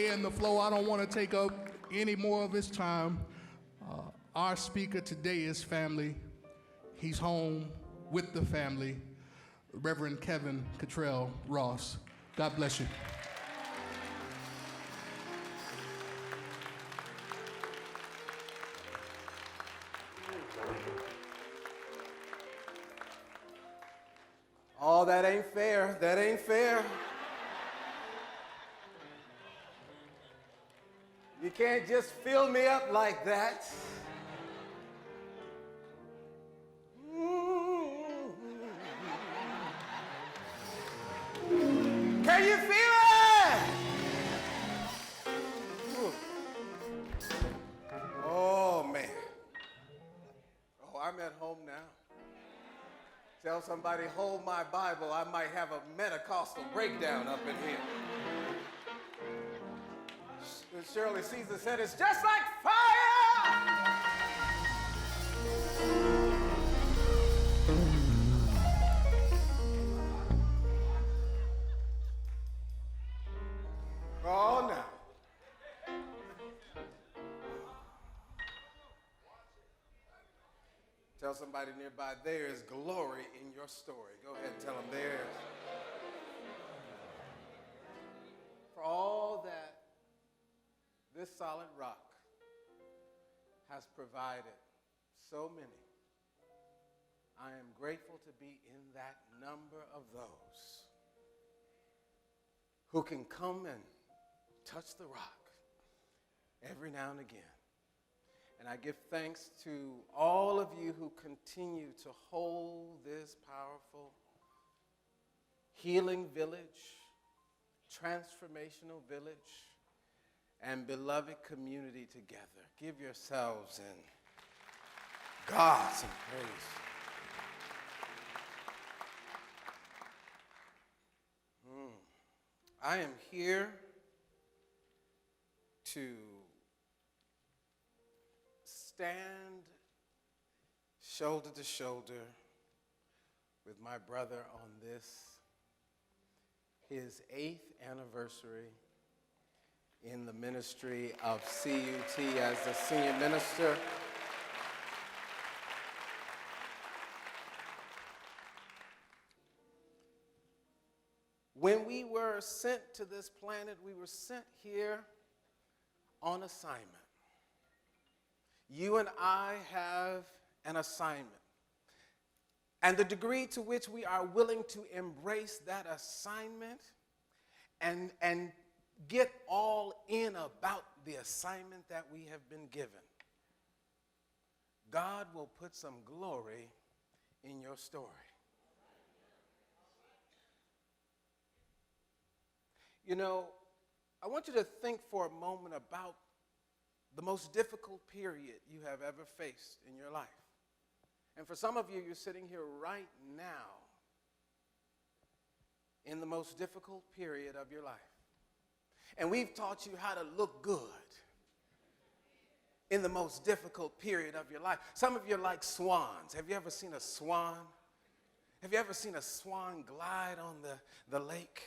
stay in the flow. I don't want to take up any more of his time. Our speaker today is family. He's home with the family. Reverend Kevin Cottrell Ross. God bless you. Oh, that ain't fair. That ain't fair. You can't just fill me up like that. Can you feel it? Oh, man. Oh, I'm at home now. Tell somebody, hold my Bible. I might have a Metacostal breakdown up in here. Shirley Caesar said, it's just like fire! Oh, now. Tell somebody nearby, there is glory in your story. Go ahead and tell them there is. For all that this solid rock has provided so many, I am grateful to be in that number of those who can come and touch the rock every now and again. And I give thanks to all of you who continue to hold this powerful healing village, transformational village, and beloved community together. Give yourselves and God some praise. I am here to stand shoulder to shoulder with my brother on this, his 8th anniversary in the ministry of CUT as the senior minister. When we were sent to this planet, we were sent here on assignment. You and I have an assignment. And the degree to which we are willing to embrace that assignment and get all in about the assignment that we have been given, God will put some glory in your story. You know, I want you to think for a moment about the most difficult period you have ever faced in your life. And for some of you, you're sitting here right now in the most difficult period of your life. And we've taught you how to look good in the most difficult period of your life. Some of you are like swans. Have you ever seen a swan? Have you ever seen a swan glide on the lake?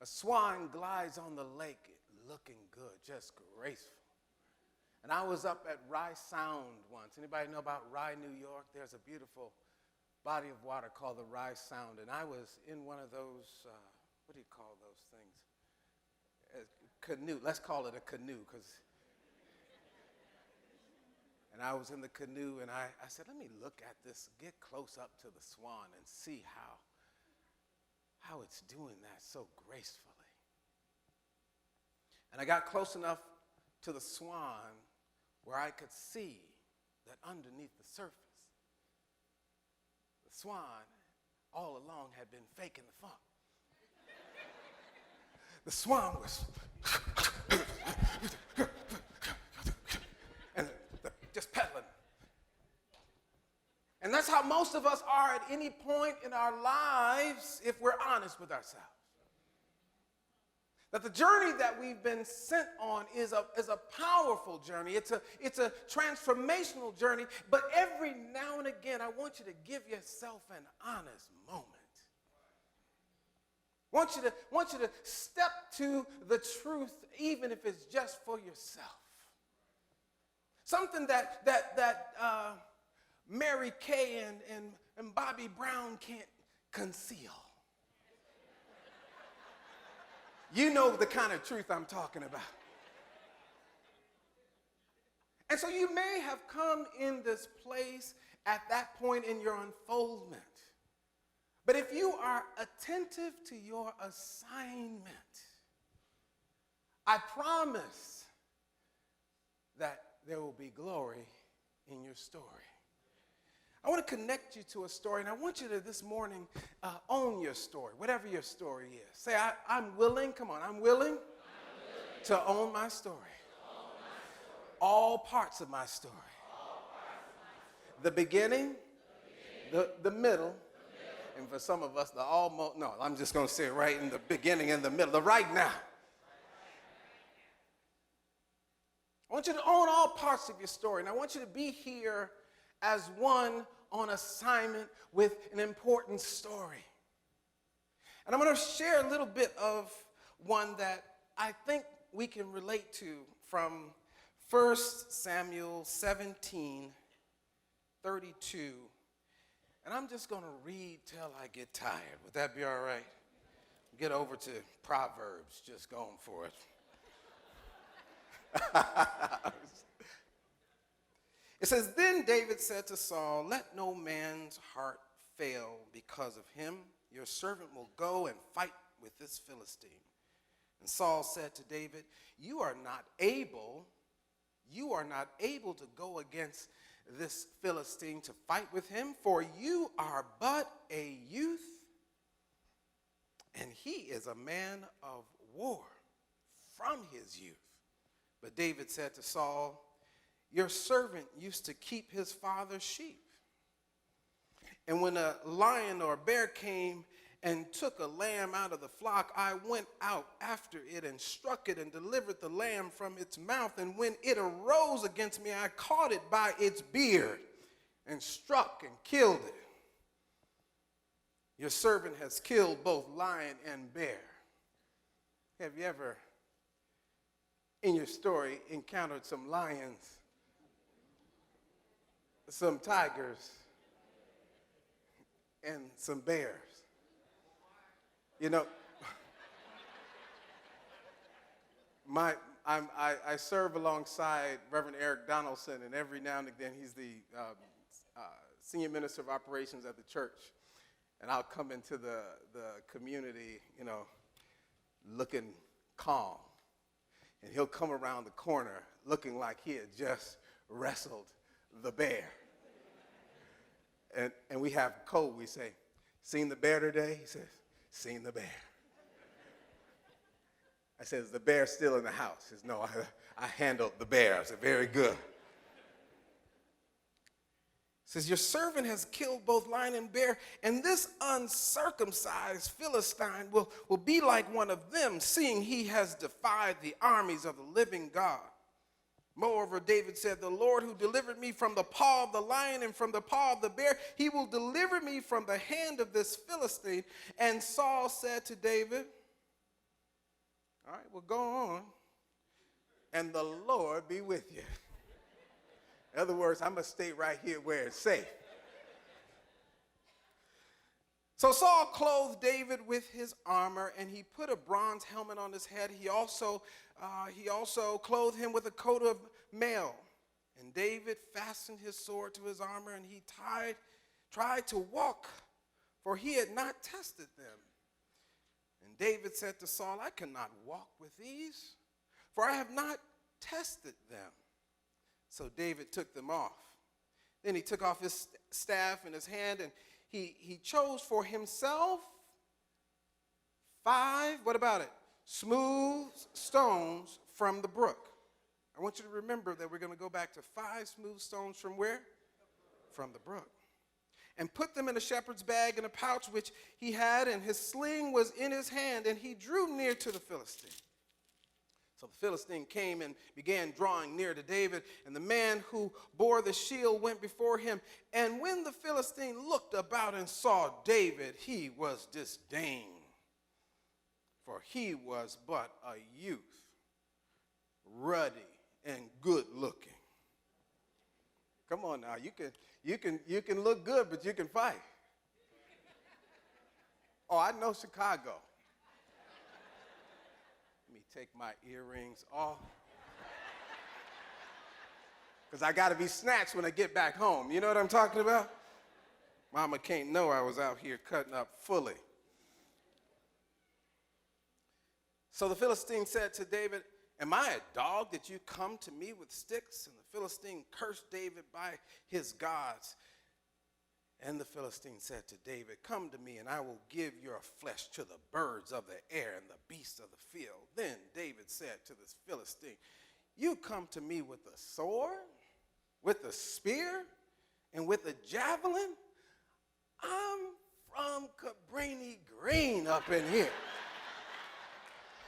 A swan glides on the lake looking good, just graceful. And I was up at Rye Sound once. Anybody know about Rye, New York? There's a beautiful body of water called the Rye Sound. And I was in one of those, what do you call those things? A canoe. Let's call it a canoe. And I was in the canoe, and I said, let me look at this, get close up to the swan and see how it's doing that so gracefully. And I got close enough to the swan where I could see that underneath the surface, the swan all along had been faking the funk. The swan was and just pedaling. And that's how most of us are at any point in our lives if we're honest with ourselves. That the journey that we've been sent on is a powerful journey. It's a transformational journey. But every now and again, I want you to give yourself an honest moment Want you to step to the truth, even if it's just for yourself. Something that Mary Kay and Bobby Brown can't conceal. You know the kind of truth I'm talking about. And so you may have come in this place at that point in your unfoldment. But if you are attentive to your assignment, I promise that there will be glory in your story. I want to connect you to a story, and I want you to this morning own your story, whatever your story is. Say, I'm willing, come on, I'm willing to own my story. All parts of my story. The beginning, the middle, and for some of us, the almost, no, I'm just going to say it right in the beginning and the middle, the right now. I want you to own all parts of your story, and I want you to be here as one on assignment with an important story. And I'm going to share a little bit of one that I think we can relate to from 1 Samuel 17:32. And I'm just going to read till I get tired. Would that be all right? Get over to Proverbs, just going for it. It says, Then David said to Saul, Let no man's heart fail because of him. Your servant will go and fight with this Philistine. And Saul said to David, You are not able to go against this Philistine to fight with him, for you are but a youth, and he is a man of war from his youth. But David said to Saul, Your servant used to keep his father's sheep. And when a lion or a bear came and took a lamb out of the flock, I went out after it and struck it and delivered the lamb from its mouth. And when it arose against me, I caught it by its beard and struck and killed it. Your servant has killed both lion and bear. Have you ever, in your story, encountered some lions, some tigers, and some bears? You know, I serve alongside Reverend Eric Donaldson, and every now and again he's the senior minister of operations at the church. And I'll come into the community, you know, looking calm. And he'll come around the corner looking like he had just wrestled the bear. And we have code. We say, Seen the bear today? He says, Seen the bear. I said, Is the bear still in the house? He says, No, I handled the bear. I said, Very good. He says, Your servant has killed both lion and bear, and this uncircumcised Philistine will be like one of them, seeing he has defied the armies of the living God. Moreover, David said, The Lord who delivered me from the paw of the lion and from the paw of the bear, he will deliver me from the hand of this Philistine. And Saul said to David, All right, well, go on, and the Lord be with you. In other words, I'm going to stay right here where it's safe. So Saul clothed David with his armor, and he put a bronze helmet on his head. He also clothed him with a coat of mail. And David fastened his sword to his armor, and he tried to walk, for he had not tested them. And David said to Saul, I cannot walk with these, for I have not tested them. So David took them off. Then he took off his staff in his hand, and he chose for himself 5, what about it? Smooth stones from the brook. I want you to remember that we're going to go back to 5 smooth stones from where? From the brook. And put them in a shepherd's bag in a pouch which he had, and his sling was in his hand, and he drew near to the Philistine. So the Philistine came and began drawing near to David, and the man who bore the shield went before him. And when the Philistine looked about and saw David, he was disdained. for he was but a youth, ruddy and good looking. Come on now, you can look good, but you can fight. Oh, I know Chicago. Let me take my earrings off, because I got to be snatched when I get back home. You know what I'm talking about? Mama can't know I was out here cutting up fully. So the Philistine said to David, "Am I a dog that you come to me with sticks?" And the Philistine cursed David by his gods. And the Philistine said to David, "Come to me, and I will give your flesh to the birds of the air and the beasts of the field." Then David said to this Philistine, "You come to me with a sword, with a spear, and with a javelin? I'm from Cabrini Green up in here.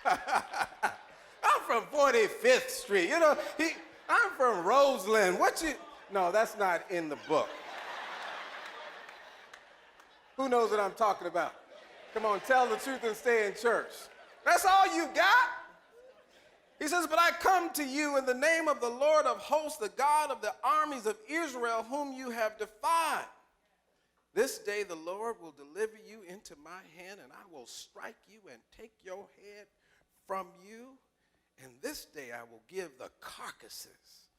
I'm from 45th Street. You know, I'm from Roseland. No, that's not in the book. Who knows what I'm talking about? Come on, tell the truth and stay in church. That's all you got? He says, "But I come to you in the name of the Lord of hosts, the God of the armies of Israel, whom you have defied. This day the Lord will deliver you into my hand, and I will strike you and take your head from you. And this day I will give the carcasses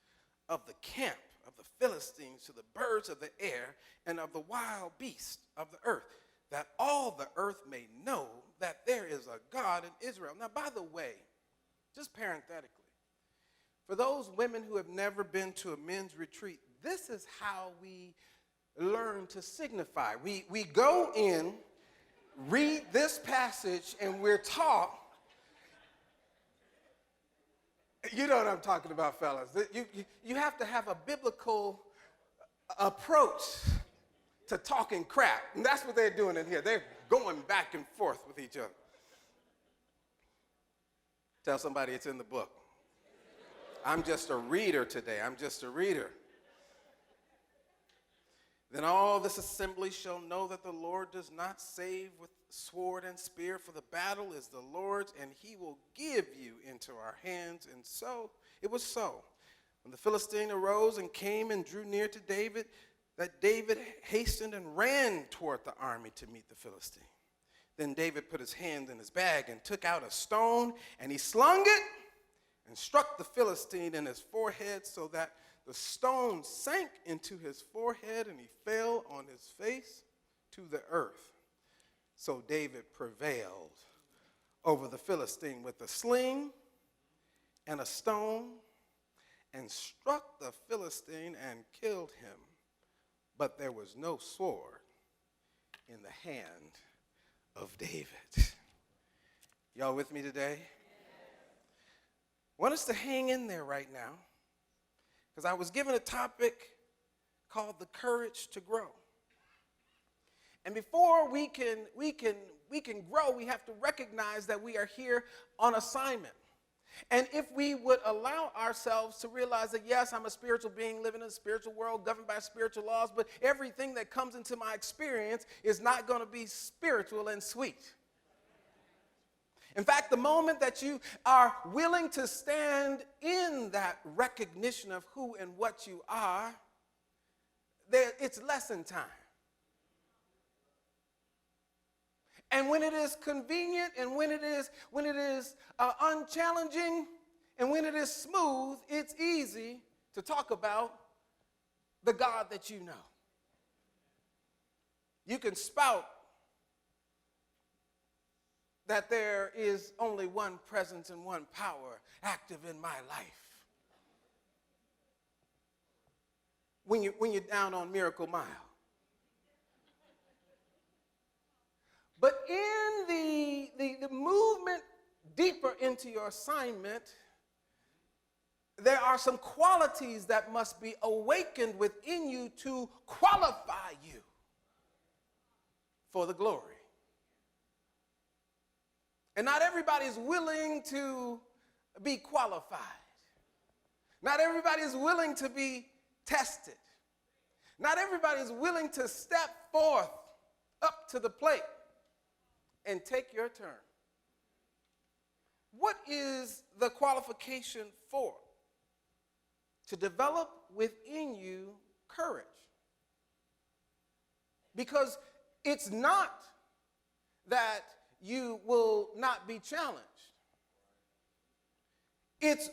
of the camp of the Philistines to the birds of the air and of the wild beasts of the earth, that all the earth may know that there is a God in Israel." Now, by the way, just parenthetically, for those women who have never been to a men's retreat, this is how we learn to signify. We go in, read this passage, and we're taught. You know what I'm talking about, fellas. You have to have a biblical approach to talking crap. And that's what they're doing in here. They're going back and forth with each other. Tell somebody it's in the book. I'm just a reader today. I'm just a reader. "Then all this assembly shall know that the Lord does not save with sword and spear, for the battle is the Lord's, and he will give you into our hands." And so it was so. When the Philistine arose and came and drew near to David, that David hastened and ran toward the army to meet the Philistine. Then David put his hand in his bag and took out a stone, and he slung it and struck the Philistine in his forehead, so that the stone sank into his forehead, and he fell on his face to the earth. So David prevailed over the Philistine with a sling and a stone, and struck the Philistine and killed him. But there was no sword in the hand of David. Y'all with me today? I want us to hang in there right now, because I was given a topic called the courage to grow. And before we can grow, we have to recognize that we are here on assignment. And if we would allow ourselves to realize that, yes, I'm a spiritual being living in a spiritual world, governed by spiritual laws, but everything that comes into my experience is not going to be spiritual and sweet. In fact, the moment that you are willing to stand in that recognition of who and what you are, it's lesson time. And when it is convenient, and when it is unchallenging, and when it is smooth, it's easy to talk about the God that you know. You can spout that there is only one presence and one power active in my life. When you're down on Miracle Mile. But in the movement deeper into your assignment, there are some qualities that must be awakened within you to qualify you for the glory. And not everybody is willing to be qualified. Not everybody is willing to be tested. Not everybody is willing to step forth up to the plate and take your turn. what is the qualification for? To develop within you courage. Because it's not that you will not be challenged. It's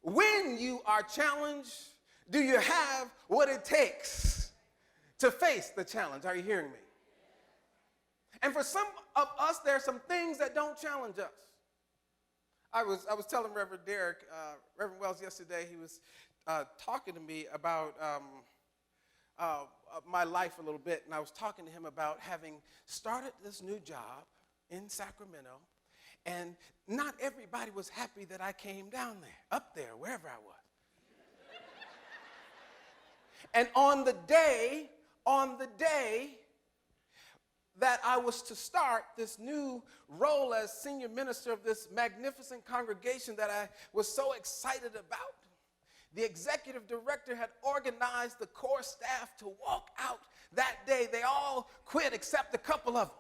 when you are challenged, do you have what it takes to face the challenge? Are you hearing me? And for some of us, there are some things that don't challenge us. I was telling Reverend Derek, Reverend Wells yesterday, he was talking to me about my life a little bit, and I was talking to him about having started this new job in Sacramento, and not everybody was happy that I came down there, up there, wherever I was. And on the day that I was to start this new role as senior minister of this magnificent congregation that I was so excited about, the executive director had organized the core staff to walk out that day. They all quit except a couple of them.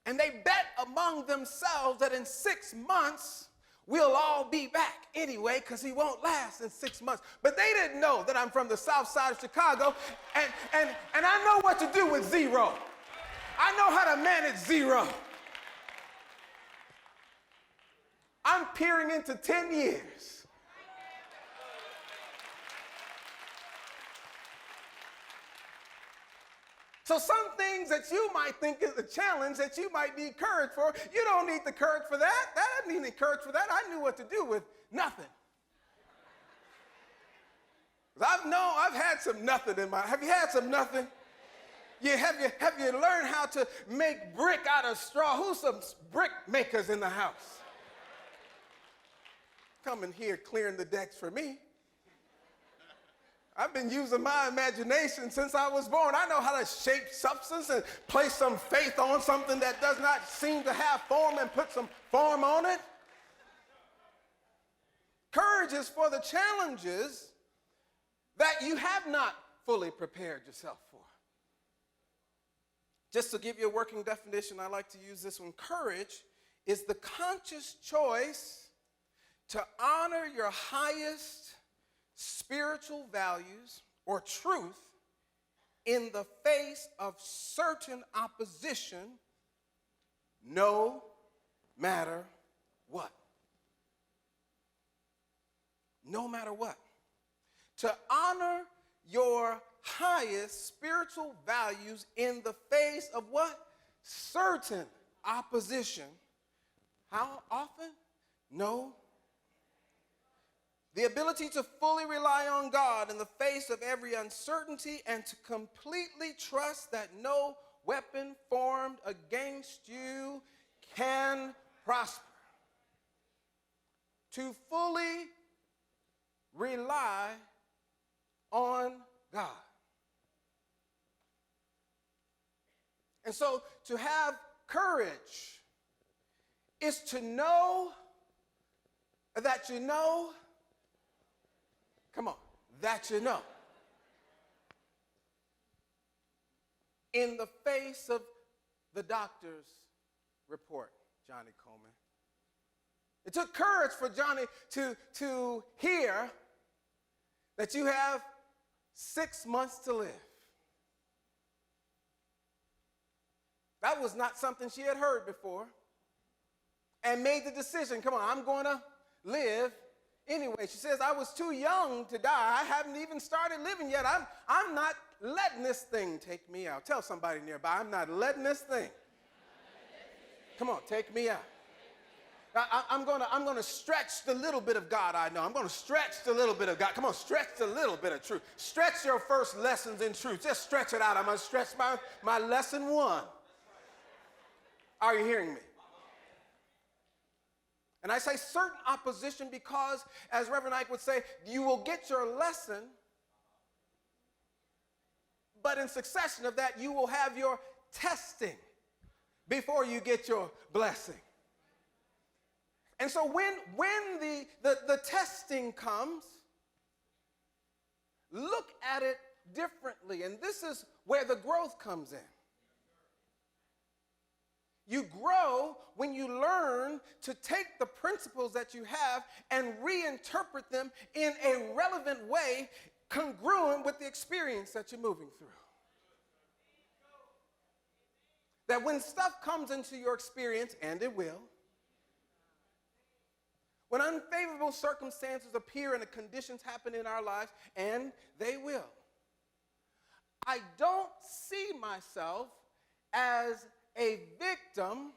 And they bet among themselves that in 6 months, we'll all be back anyway, because he won't last in 6 months. But they didn't know that I'm from the south side of Chicago, and I know what to do with zero. I know how to manage zero. I'm peering into 10 years. So some things that you might think is a challenge that you might need courage for, you don't need the courage for that. I didn't need courage for that. I knew what to do with nothing. I've had some nothing in my, have you had some nothing? Yeah, have you learned how to make brick out of straw? Who's some brick makers in the house? Coming here clearing the decks for me. I've been using my imagination since I was born. I know how to shape substance and place some faith on something that does not seem to have form and put some form on it. Courage is for the challenges that you have not fully prepared yourself for. Just to give you a working definition, I like to use this one. Courage is the conscious choice to honor your highest spiritual values or truth in the face of certain opposition, no matter what. No matter what. To honor your highest spiritual values in the face of what? Certain opposition. How often? No. The ability to fully rely on God in the face of every uncertainty and to completely trust that no weapon formed against you can prosper. To fully rely on God. And so to have courage is to know that you know. Come on, that you know. In the face of the doctor's report, Johnny Coleman. It took courage for Johnny to hear that you have 6 months to live. That was not something she had heard before. And made the decision, come on, I'm going to live anyway. She says, I was too young to die. I haven't even started living yet. I'm not letting this thing take me out. Tell somebody nearby, I'm not letting this thing. Come on, take me out. I'm going to stretch the little bit of God I know. I'm going to stretch the little bit of God. Come on, stretch the little bit of truth. Stretch your first lessons in truth. Just stretch it out. I'm going to stretch my lesson 1. Are you hearing me? And I say certain opposition because, as Reverend Ike would say, you will get your lesson, but in succession of that, you will have your testing before you get your blessing. And so when the testing comes, look at it differently. And this is where the growth comes in. You grow when you learn to take the principles that you have and reinterpret them in a relevant way, congruent with the experience that you're moving through. That when stuff comes into your experience, and it will, when unfavorable circumstances appear and the conditions happen in our lives, and they will, I don't see myself as a victim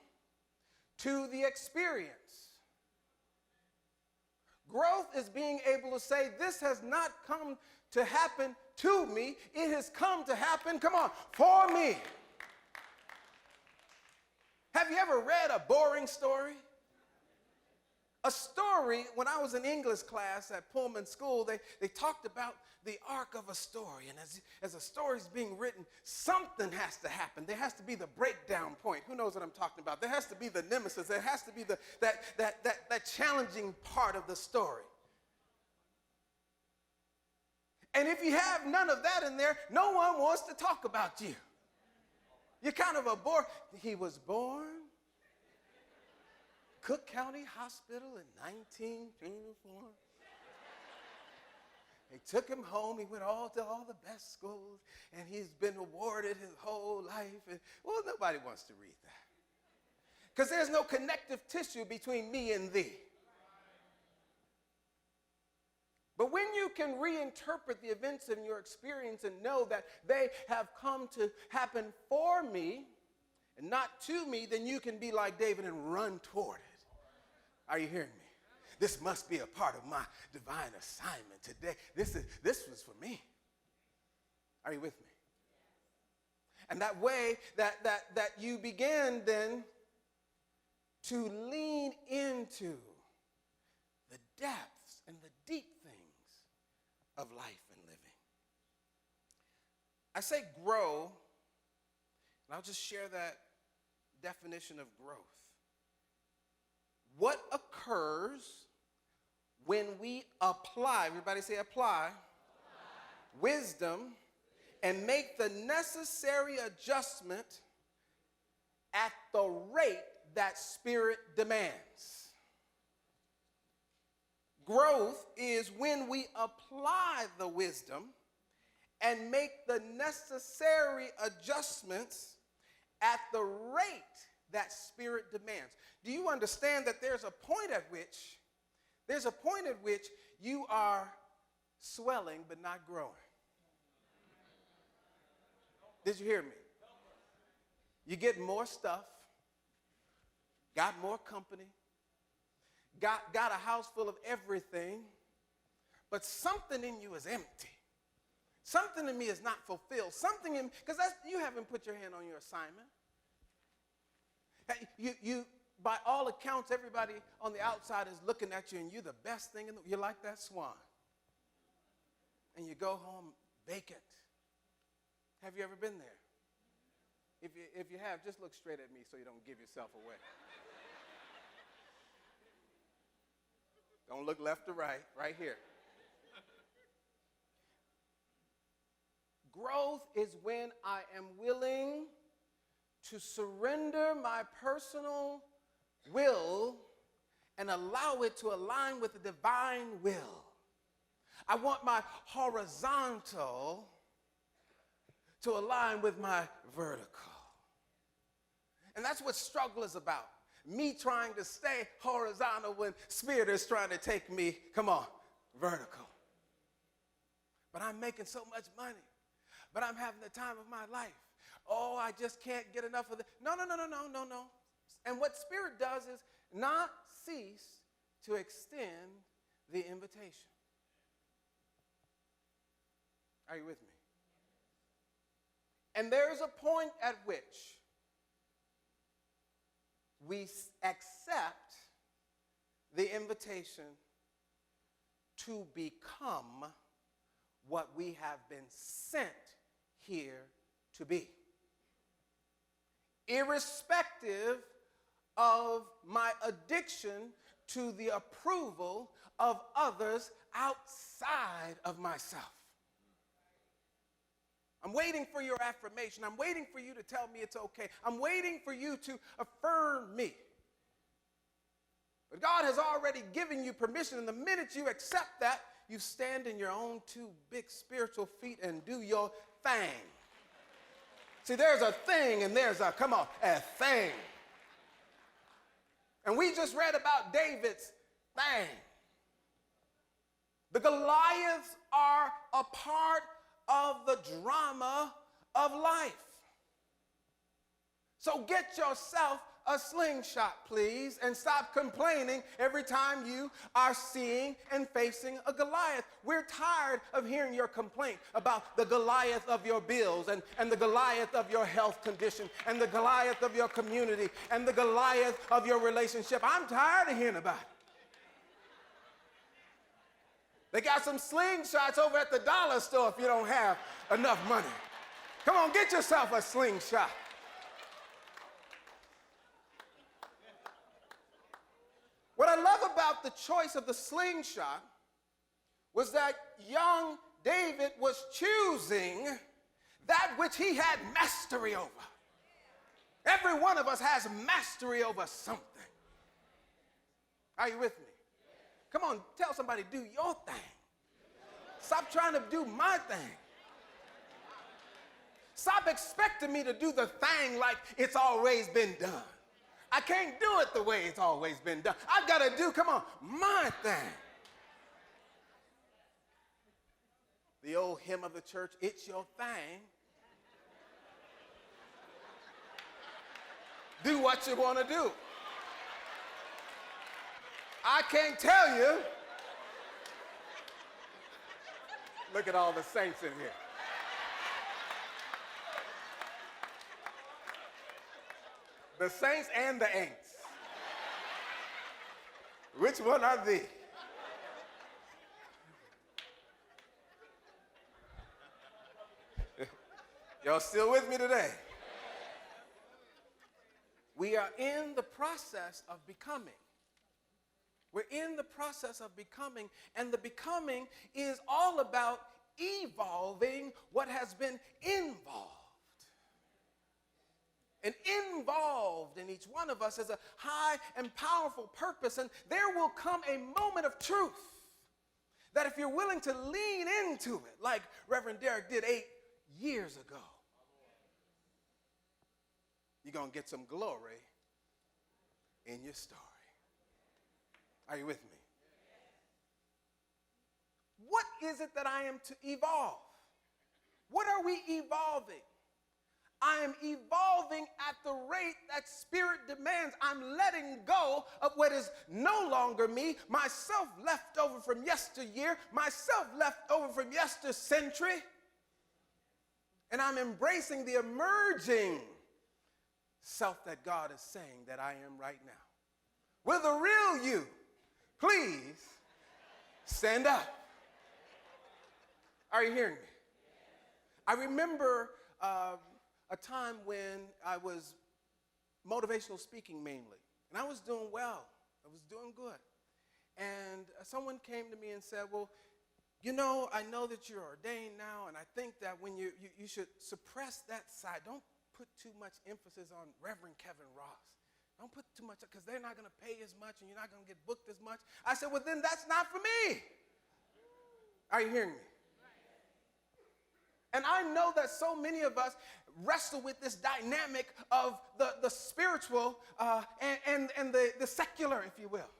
to the experience. Growth is being able to say, this has not come to happen to me, it has come to happen, come on, for me. Have you ever read a boring story? A story, when I was in English class at Pullman School, they talked about the arc of a story. And as a story is being written, something has to happen. There has to be the breakdown point. Who knows what I'm talking about? There has to be the nemesis. There has to be that challenging part of the story. And if you have none of that in there, no one wants to talk about you. You're kind of a bore. He was born Cook County Hospital in 1924. They took him home. He went to all the best schools, and he's been awarded his whole life. And, well, nobody wants to read that. Because there's no connective tissue between me and thee. But when you can reinterpret the events in your experience and know that they have come to happen for me and not to me, then you can be like David and run toward it. Are you hearing me? This must be a part of my divine assignment today. This was for me. Are you with me? And that way that you begin then to lean into the depths and the deep things of life and living. I say grow, and I'll just share that definition of growth. What occurs when we apply, everybody say apply, wisdom, and make the necessary adjustment at the rate that Spirit demands. Growth is when we apply the wisdom and make the necessary adjustments at the rate that Spirit demands. Do you understand that there's a point at which you are swelling but not growing? Did you hear me? You get more stuff, got more company, got a house full of everything, but something in you is empty. Something in me is not fulfilled. Something in, because you haven't put your hand on your assignment. You, by all accounts, everybody on the outside is looking at you, and you're the best thing you're like that swan. And you go home vacant. Have you ever been there? If you have, just look straight at me so you don't give yourself away. Don't look left or right, right here. Growth is when I am willing to surrender my personal will and allow it to align with the divine will. I want my horizontal to align with my vertical. And that's what struggle is about. Me trying to stay horizontal when Spirit is trying to take me, come on, vertical. But I'm making so much money. But I'm having the time of my life. Oh, I just can't get enough of it. No. And what Spirit does is not cease to extend the invitation. Are you with me? And there's a point at which we accept the invitation to become what we have been sent here to be. Irrespective of my addiction to the approval of others outside of myself. I'm waiting for your affirmation. I'm waiting for you to tell me it's okay. I'm waiting for you to affirm me. But God has already given you permission, and the minute you accept that, you stand in your own two big spiritual feet and do your thing. See, there's a thing and there's a thing. And we just read about David's thing. The Goliaths are a part of the drama of life. So get yourself a slingshot, please, and stop complaining every time you are seeing and facing a Goliath. We're tired of hearing your complaint about the Goliath of your bills and the Goliath of your health condition and the Goliath of your community and the Goliath of your relationship. I'm tired of hearing about it. They got some slingshots over at the dollar store if you don't have enough money. Come on, get yourself a slingshot. What I love about the choice of the slingshot was that young David was choosing that which he had mastery over. Every one of us has mastery over something. Are you with me? Come on, tell somebody, do your thing. Stop trying to do my thing. Stop expecting me to do the thing like it's always been done. I can't do it the way it's always been done. I've got to do, my thing. The old hymn of the church, it's your thing. Do what you want to do. I can't tell you. Look at all the saints in here. The saints and the ain'ts. Which one are thee? Y'all still with me today? We are in the process of becoming. We're in the process of becoming, and the becoming is all about evolving what has been involved. And involved in each one of us is a high and powerful purpose, and there will come a moment of truth that if you're willing to lean into it, like Reverend Derek did 8 years ago, you're going to get some glory in your story. Are you with me? What is it that I am to evolve? What are we evolving? I am evolving at the rate that Spirit demands. I'm letting go of what is no longer me, myself left over from yesteryear, myself left over from yestercentury, and I'm embracing the emerging self that God is saying that I am right now. Will the real you please stand up? Are you hearing me? I remember a time when I was motivational speaking mainly, and I was doing well. I was doing good. And someone came to me and said, well, you know, I know that you're ordained now, and I think that when you should suppress that side. Don't put too much emphasis on Reverend Kevin Ross. Don't put too much, because they're not going to pay as much, and you're not going to get booked as much. I said, well, then that's not for me. Are you hearing me? And I know that so many of us wrestle with this dynamic of the spiritual and the secular, if you will,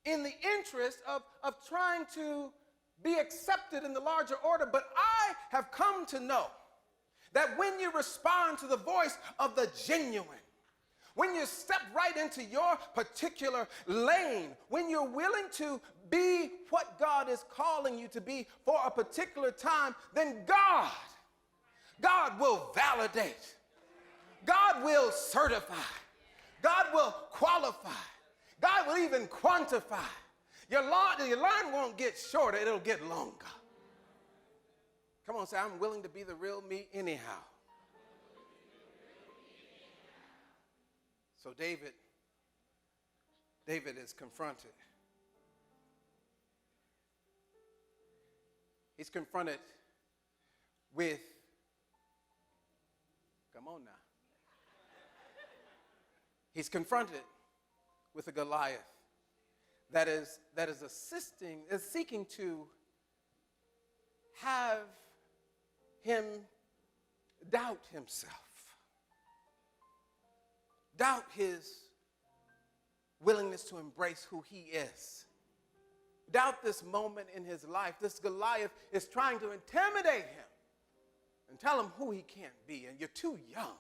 in the interest of trying to be accepted in the larger order. But I have come to know that when you respond to the voice of the genuine, when you step right into your particular lane, when you're willing to be what God is calling you to be for a particular time, then God will validate. God will certify. God will qualify. God will even quantify. Your line won't get shorter, it'll get longer. Come on, say, I'm willing to be the real me anyhow. So David is confronted. He's confronted with, come on now, he's confronted with a Goliath that is seeking to have him doubt himself, doubt his willingness to embrace who he is, doubt this moment in his life. This Goliath is trying to intimidate him and tell him who he can't be, and you're too young.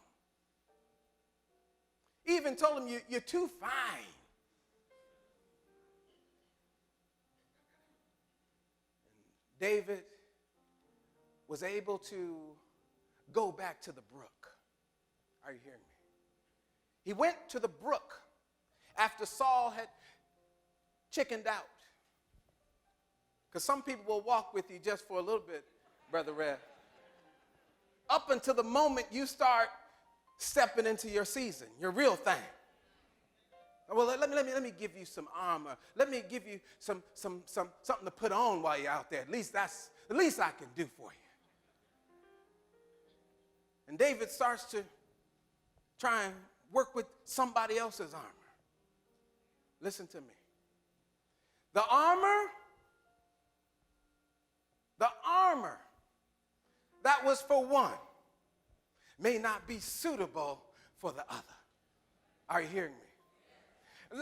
He even told him, you're too fine. And David was able to go back to the brook. Are you hearing me? He went to the brook after Saul had chickened out. Because some people will walk with you just for a little bit, Brother Rev. Up until the moment you start stepping into your season, your real thing. Well, let me give you some armor. Let me give you something to put on while you're out there. At least that's the least I can do for you. And David starts to try and work with somebody else's armor. Listen to me. The armor that was for one may not be suitable for the other. Are you hearing me?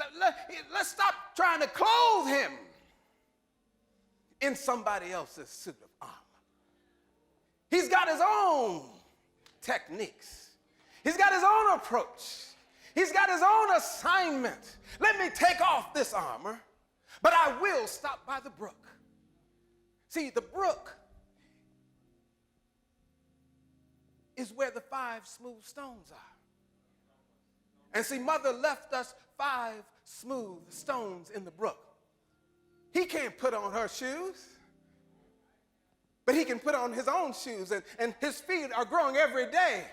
Let's stop trying to clothe him in somebody else's suit of armor. He's got his own techniques. He's got his own approach. He's got his own assignment. Let me take off this armor, but I will stop by the brook. See, the brook is where the 5 smooth stones are. And see, Mother left us 5 smooth stones in the brook. He can't put on her shoes, but he can put on his own shoes, and his feet are growing every day.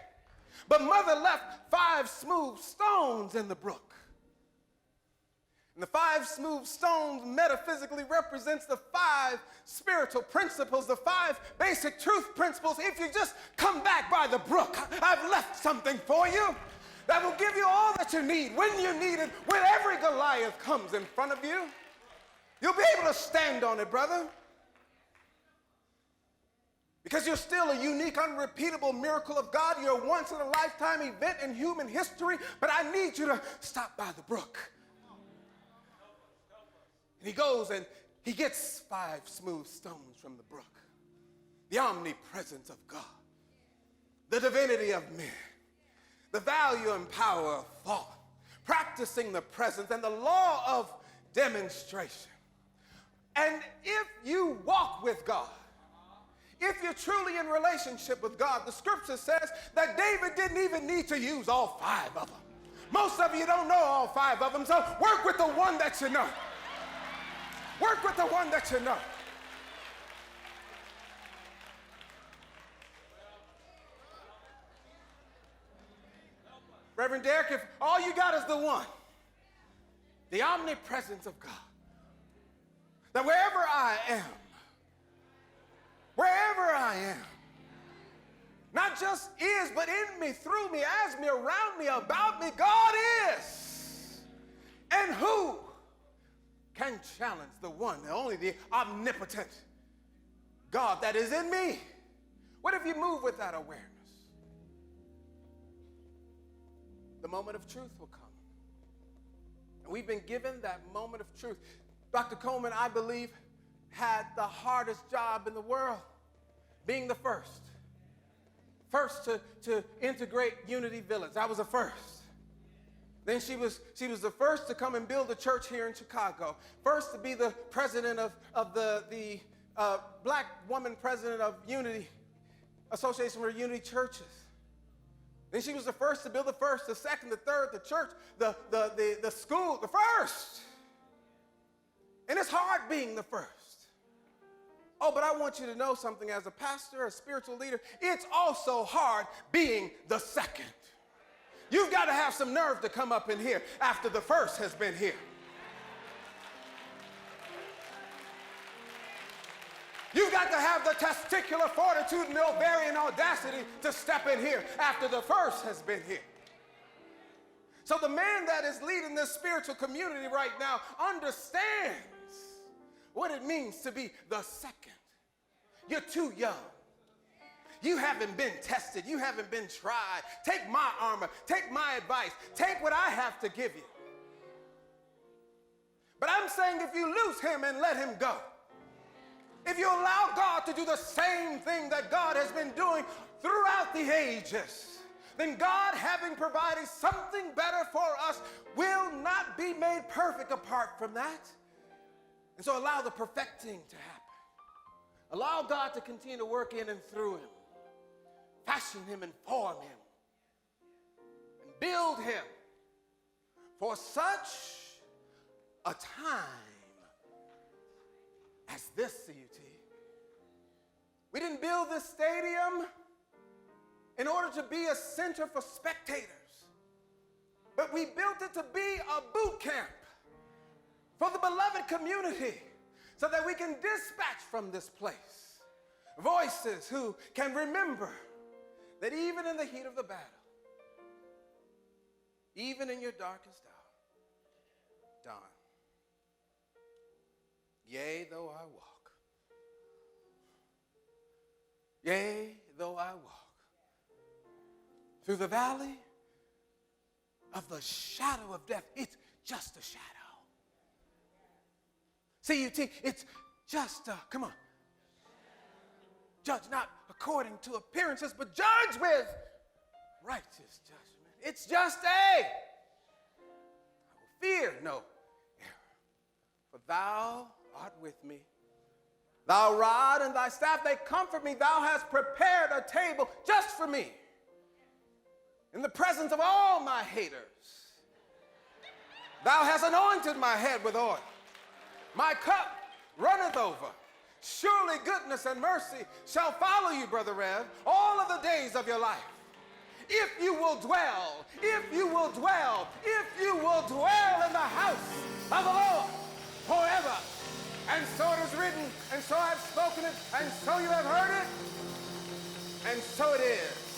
But Mother left 5 smooth stones in the brook. And the 5 smooth stones metaphysically represents the 5 spiritual principles, the 5 basic truth principles. If you just come back by the brook, I've left something for you that will give you all that you need when you need it. When every Goliath comes in front of you, you'll be able to stand on it, brother. Because you're still a unique, unrepeatable miracle of God. You're a once-in-a-lifetime event in human history, but I need you to stop by the brook. And he goes and he gets 5 smooth stones from the brook. The omnipresence of God, the divinity of men, the value and power of thought, practicing the presence and the law of demonstration. And if you walk with God, if you're truly in relationship with God, the scripture says that David didn't even need to use all 5 of them. Most of you don't know all 5 of them, so work with the one that you know. Work with the one that you know. Reverend Derek, if all you got is the one, the omnipresence of God, that wherever I am, not just is, but in me, through me, as me, around me, about me, God is. And who can challenge the one, the only, the omnipotent God that is in me? What if you move with that awareness? The moment of truth will come. And we've been given that moment of truth. Dr. Coleman, I believe, had the hardest job in the world, being the first. First to integrate Unity Village. That was the first. Then she was the first to come and build a church here in Chicago. First to be the president of the black woman president of Unity, Association for Unity Churches. Then she was the first to build the first, the second, the third, the church, the school, the first. And it's hard being the first. Oh, but I want you to know something. As a pastor, a spiritual leader, it's also hard being the second. You've got to have some nerve to come up in here after the first has been here. You've got got to have the testicular fortitude and the ovarian audacity to step in here after the first has been here. So the man that is leading this spiritual community right now understands what it means to be the second. You're too young. You haven't been tested. You haven't been tried. Take my armor. Take my advice. Take what I have to give you. But I'm saying if you lose him and let him go, if you allow God to do the same thing that God has been doing throughout the ages, then God, having provided something better for us, will not be made perfect apart from that. And so allow the perfecting to happen. Allow God to continue to work in and through him, fashion him and form him, and build him for such a time as this, CUT. We didn't build this stadium in order to be a center for spectators, but we built it to be a boot camp for the beloved community so that we can dispatch from this place voices who can remember that even in the heat of the battle, even in your darkest hour, dawn, yea, though I walk, yea, though I walk through the valley of the shadow of death, it's just a shadow. CUT, it's just a, come on. Judge not according to appearances, but judge with righteous judgment. It's just I will fear no error, for thou art with me. Thy rod and thy staff, they comfort me. Thou hast prepared a table just for me in the presence of all my haters. Thou hast anointed my head with oil. My cup runneth over. Surely goodness and mercy shall follow you, Brother Rev, all of the days of your life. If you will dwell, if you will dwell, if you will dwell in the house of the Lord forever. And so it is written, and so I have spoken it, and so you have heard it, and so it is.